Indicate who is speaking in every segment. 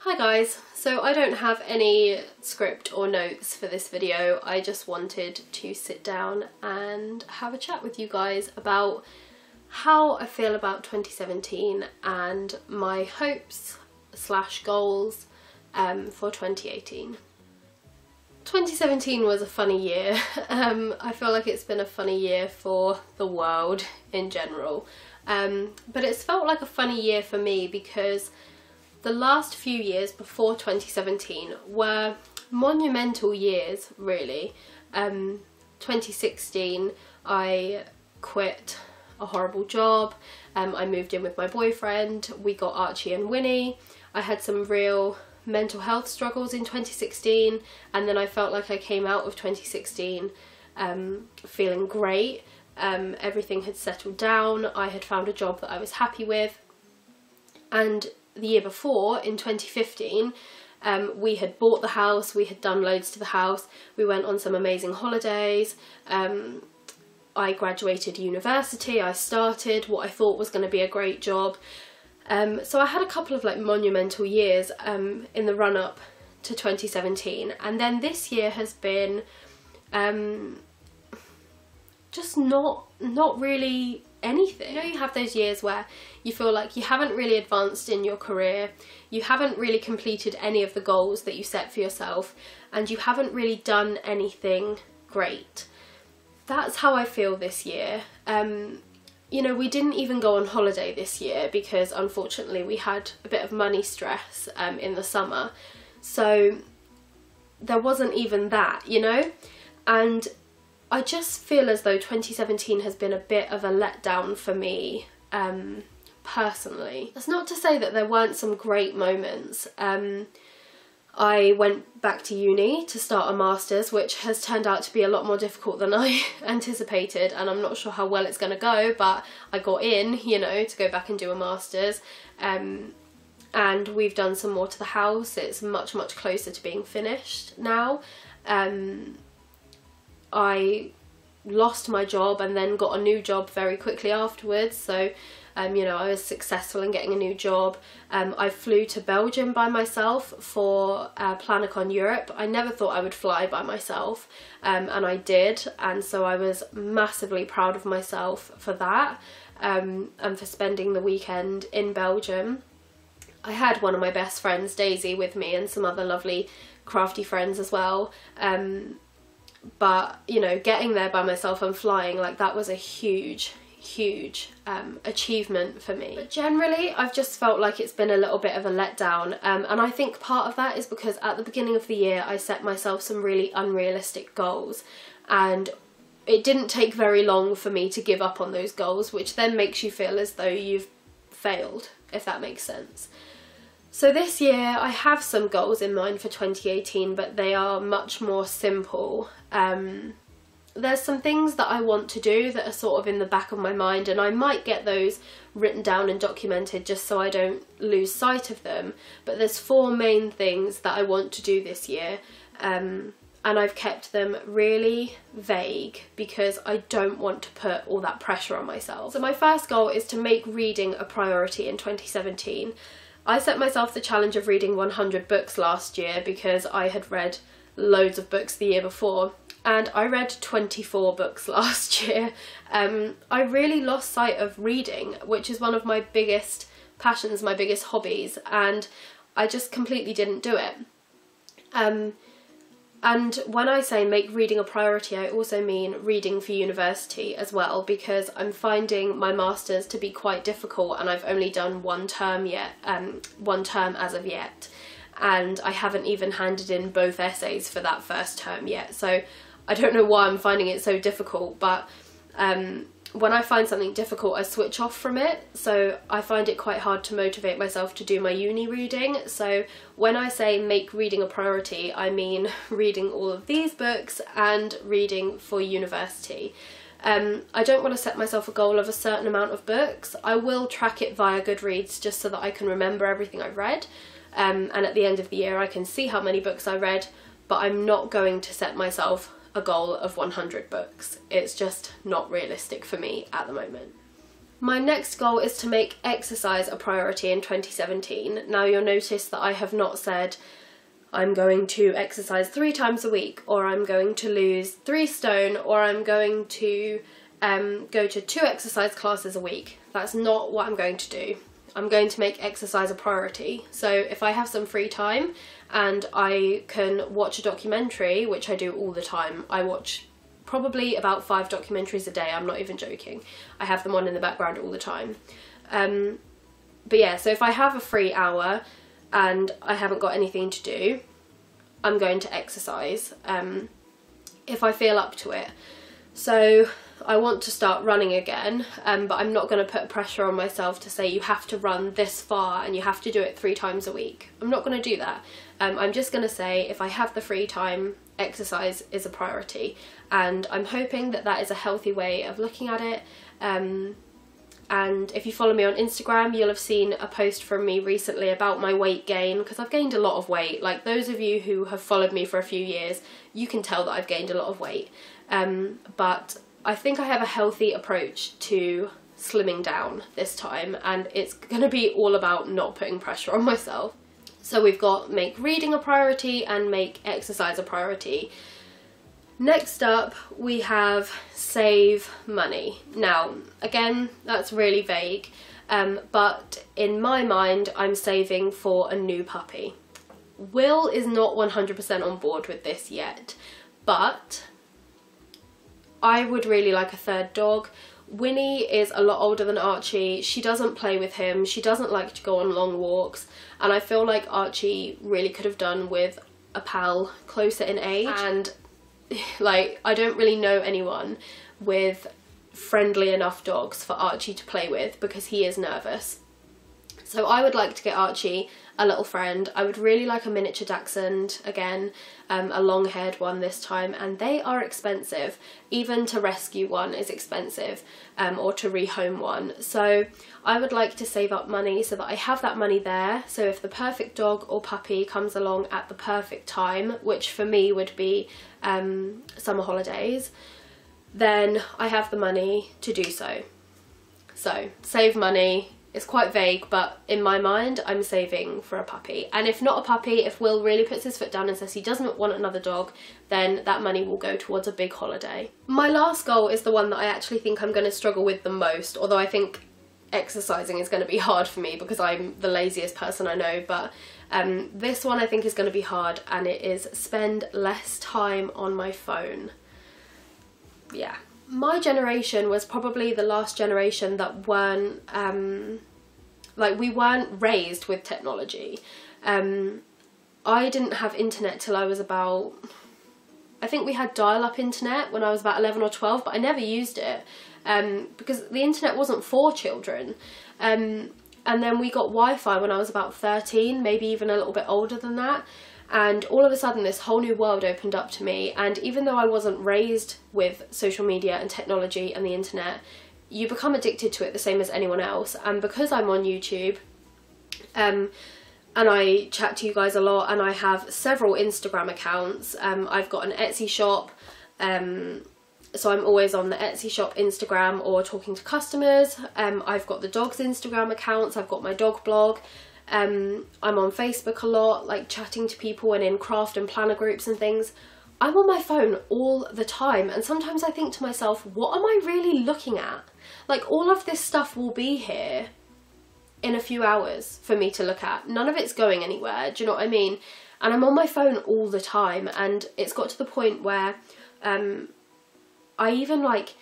Speaker 1: Hi guys, so I don't have any script or notes for this video. I just wanted to sit down and have a chat with you guys about how I feel about 2017 and my hopes / goals for 2018. 2017 was a funny year. I feel like it's been a funny year for the world in general, but it's felt like a funny year for me because the last few years before 2017 were monumental years, really. 2016 I quit a horrible job, I moved in with my boyfriend, we got Archie and Winnie. I had some real mental health struggles in 2016, and then I felt like I came out of 2016 feeling great. Everything had settled down, I had found a job that I was happy with, and the year before, in 2015, we had bought the house, we had done loads to the house, we went on some amazing holidays, I graduated university, I started what I thought was going to be a great job. So I had a couple of like monumental years in the run-up to 2017, and then this year has been just not really anything. You know, you have those years where you feel like you haven't really advanced in your career, you haven't really completed any of the goals that you set for yourself, and you haven't really done anything great. That's how I feel this year. You know, we didn't even go on holiday this year because unfortunately we had a bit of money stress in the summer, so there wasn't even that, you know, and I just feel as though 2017 has been a bit of a letdown for me, personally. That's not to say that there weren't some great moments. I went back to uni to start a master's, which has turned out to be a lot more difficult than I anticipated, and I'm not sure how well it's going to go, but I got in, you know, to go back and do a master's. And we've done some more to the house. It's much closer to being finished now. I lost my job and then got a new job very quickly afterwards, so you know, I was successful in getting a new job. I flew to Belgium by myself for Planacon Europe. I never thought I would fly by myself, and I did, and so I was massively proud of myself for that, and for spending the weekend in Belgium. I had one of my best friends, Daisy, with me, and some other lovely crafty friends as well. But, you know, getting there by myself and flying, like, that was a huge achievement for me. But generally, I've just felt like it's been a little bit of a letdown, and I think part of that is because at the beginning of the year I set myself some really unrealistic goals, and it didn't take very long for me to give up on those goals, which then makes you feel as though you've failed, if that makes sense. So this year I have some goals in mind for 2018, but they are much more simple. There's some things that I want to do that are sort of in the back of my mind, and I might get those written down and documented just so I don't lose sight of them. But there's 4 main things that I want to do this year, and I've kept them really vague because I don't want to put all that pressure on myself. So my first goal is to make reading a priority in 2017. I set myself the challenge of reading 100 books last year because I had read loads of books the year before, and I read 24 books last year. I really lost sight of reading, which is one of my biggest passions, my biggest hobbies, and I just completely didn't do it. And when I say make reading a priority, I also mean reading for university as well, because I'm finding my master's to be quite difficult, and I've only done one term as of yet, and I haven't even handed in both essays for that first term yet, so I don't know why I'm finding it so difficult, but when I find something difficult I switch off from it, so I find it quite hard to motivate myself to do my uni reading. So when I say make reading a priority, I mean reading all of these books and reading for university. I don't want to set myself a goal of a certain amount of books. I will track it via Goodreads just so that I can remember everything I've read, and at the end of the year I can see how many books I read, but I'm not going to set myself a goal of 100 books. It's just not realistic for me at the moment. My next goal is to make exercise a priority in 2017. Now you'll notice that I have not said I'm going to exercise 3 times a week, or I'm going to lose 3 stone, or I'm going to go to 2 exercise classes a week. That's not what I'm going to do. I'm going to make exercise a priority. So if I have some free time and I can watch a documentary, which I do all the time, I watch probably about 5 documentaries a day, I'm not even joking. I have them on in the background all the time. But yeah, so if I have a free hour and I haven't got anything to do, I'm going to exercise if I feel up to it. So I want to start running again, but I'm not going to put pressure on myself to say you have to run this far and you have to do it 3 times a week. I'm not going to do that. I'm just going to say if I have the free time, exercise is a priority, and I'm hoping that that is a healthy way of looking at it. And if you follow me on Instagram, you'll have seen a post from me recently about my weight gain, because I've gained a lot of weight. Like, those of you who have followed me for a few years, you can tell that I've gained a lot of weight. But I think I have a healthy approach to slimming down this time, and it's going to be all about not putting pressure on myself. So we've got make reading a priority and make exercise a priority. Next up, we have save money. Now, again, that's really vague, but in my mind, I'm saving for a new puppy. Will is not 100% on board with this yet, but I would really like a 3rd dog. Winnie is a lot older than Archie. She doesn't play with him. She doesn't like to go on long walks. And I feel like Archie really could have done with a pal closer in age. And like, I don't really know anyone with friendly enough dogs for Archie to play with, because he is nervous. So I would like to get Archie a little friend. I would really like a miniature dachshund again, a long-haired one this time, and they are expensive. Even to rescue one is expensive, or to rehome one. So I would like to save up money so that I have that money there, so if the perfect dog or puppy comes along at the perfect time, which for me would be summer holidays, then I have the money to do so. So save money. It's quite vague, but in my mind, I'm saving for a puppy. And if not a puppy, if Will really puts his foot down and says he doesn't want another dog, then that money will go towards a big holiday. My last goal is the one that I actually think I'm going to struggle with the most, although I think exercising is going to be hard for me because I'm the laziest person I know, but this one I think is going to be hard, and it is spend less time on my phone. Yeah. My generation was probably the last generation that weren't, like, we weren't raised with technology. I didn't have internet till I was about, I think we had dial-up internet when I was about 11 or 12, but I never used it because the internet wasn't for children. And then we got Wi-Fi when I was about 13, maybe even a little bit older than that. And all of a sudden this whole new world opened up to me, and even though I wasn't raised with social media and technology and the internet, you become addicted to it the same as anyone else. And because I'm on YouTube and I chat to you guys a lot, and I have several Instagram accounts, I've got an Etsy shop, so I'm always on the Etsy shop Instagram or talking to customers. I've got the dog's Instagram accounts, I've got my dog blog. I'm on Facebook a lot, like chatting to people and in craft and planner groups and things. I'm on my phone all the time, and sometimes I think to myself, what am I really looking at? Like, all of this stuff will be here in a few hours for me to look at. None of it's going anywhere, do you know what I mean? And I'm on my phone all the time, and it's got to the point where I even like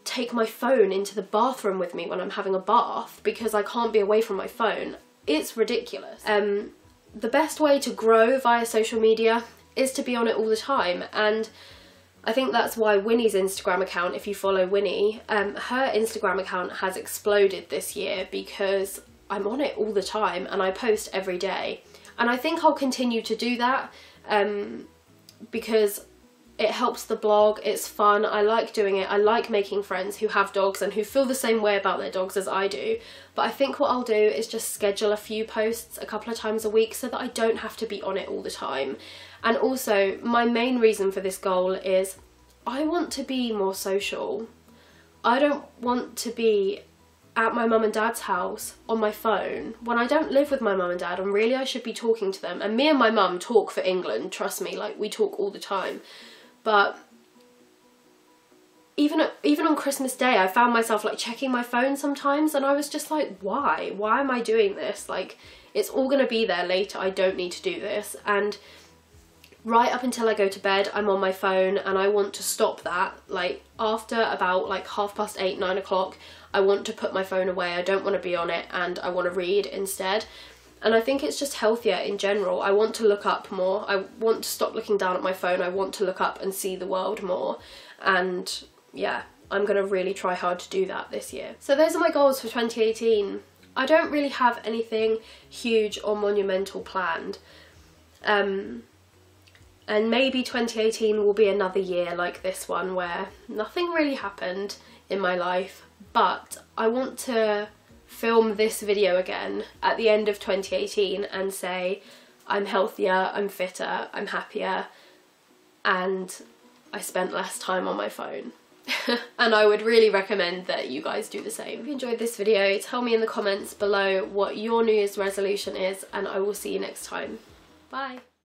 Speaker 1: take my phone into the bathroom with me when I'm having a bath because I can't be away from my phone. It's ridiculous. The best way to grow via social media is to be on it all the time, and I think that's why Winnie's Instagram account, if you follow Winnie, her Instagram account has exploded this year because I'm on it all the time and I post every day. And I think I'll continue to do that because it helps the blog, it's fun, I like doing it, I like making friends who have dogs and who feel the same way about their dogs as I do. But I think what I'll do is just schedule a few posts a couple of times a week so that I don't have to be on it all the time. And also, my main reason for this goal is I want to be more social. I don't want to be at my mum and dad's house on my phone when I don't live with my mum and dad, and really I should be talking to them. And me and my mum talk for England, trust me, like we talk all the time. But even on Christmas Day, I found myself like checking my phone sometimes, and I was just like, why? Why am I doing this? Like, it's all gonna be there later. I don't need to do this. And right up until I go to bed, I'm on my phone, and I want to stop that. Like after about like 8:30, 9 o'clock, I want to put my phone away. I don't want to be on it, and I want to read instead. And I think it's just healthier in general. I want to look up more. I want to stop looking down at my phone. I want to look up and see the world more. And yeah, I'm gonna really try hard to do that this year. So those are my goals for 2018. I don't really have anything huge or monumental planned. And maybe 2018 will be another year like this one where nothing really happened in my life, but I want to film this video again at the end of 2018 and say I'm healthier, I'm fitter, I'm happier, and I spent less time on my phone. And I would really recommend that you guys do the same. If you enjoyed this video, tell me in the comments below what your New Year's resolution is, and I will see you next time. Bye!